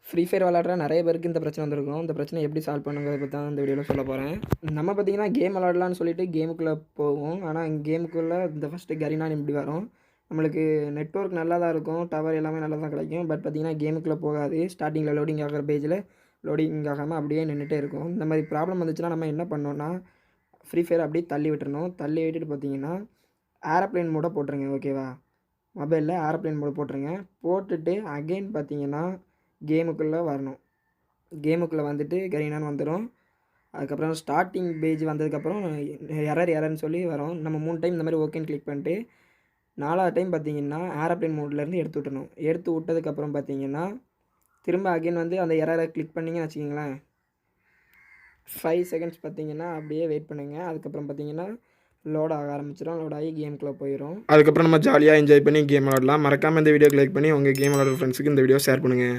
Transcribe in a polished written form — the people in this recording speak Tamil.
ஃப்ரீ ஃபயர் விளாட்ற நிறைய பேருக்கு இந்த பிரச்சனை வந்திருக்கும். இந்த பிரச்சனை எப்படி சால்வ் பண்ணுங்கிறத பற்றி தான் இந்த வீடியோவில் சொல்ல போகிறேன். நம்ம பார்த்தீங்கன்னா கேம் விளாடலான்னு சொல்லிட்டு கேமுக்குள்ளே போவோம். ஆனால் கேமுக்குள்ளே இந்த ஃபஸ்ட்டு கரீனான்னு இப்படி வரும். நம்மளுக்கு நெட்வொர்க் நல்லா தான் இருக்கும், டவர் எல்லாமே நல்லா தான் கிடைக்கும். பட் பார்த்தீங்கன்னா கேமுக்குள்ளே போகாது. ஸ்டார்டிங்கில் லோடிங் ஆகிற பேஜில் லோடிங் ஆகாமல் அப்படியே நின்றுட்டே இருக்கும். இந்த மாதிரி ப்ராப்ளம் வந்துச்சுன்னா நம்ம என்ன பண்ணோன்னா ஃப்ரீ ஃபயர் அப்படியே தள்ளி விட்டுறணும். தள்ளி விட்டுட்டு பார்த்தீங்கன்னா ஏரோப்ளேன் மோட போட்டுருங்க. ஓகேவா? மொபைலில் ஏரோப்ளேன் மோட் போட்டுருங்க. போட்டுட்டு அகெயின் பார்த்தீங்கன்னா கேமுக்குள்ளே வரணும். கேமுக்குள்ளே வந்துட்டு கரீனான்னு வந்துடும். அதுக்கப்புறம் ஸ்டார்டிங் பேஜ் வந்ததுக்கப்புறம் எரர்னு சொல்லி வரும். நம்ம 3 டைம் இந்த மாதிரி ஓகேன்னு கிளிக் பண்ணிட்டு 4வது டைம் பார்த்தீங்கன்னா ஏரோப்ளேன் மோட்லேருந்து எடுத்து விட்டணும். எடுத்து விட்டதுக்கப்புறம் பார்த்தீங்கன்னா திரும்ப அகெயின் வந்து அந்த எரரை கிளிக் பண்ணிங்கன்னு வச்சுக்கிங்களேன், 5 செகண்ட்ஸ் பார்த்தீங்கன்னா அப்படியே வெயிட் பண்ணுங்கள். அதுக்கப்புறம் பார்த்தீங்கன்னா லோட் ஆக ஆரம்பிச்சிடும். லோட் ஆகி கேமுக்குள்ளே போயிடும். அதுக்கப்புறம் நம்ம ஜாலியாக என்ஜாய் பண்ணி கேம் விளாடலாம். மறக்காமல் இந்த வீடியோக்கு லைக் பண்ணி உங்கள் கேம் விளாடுற ஃப்ரெண்ட்ஸுக்கு இந்த வீடியோ ஷேர் பண்ணுங்கள்.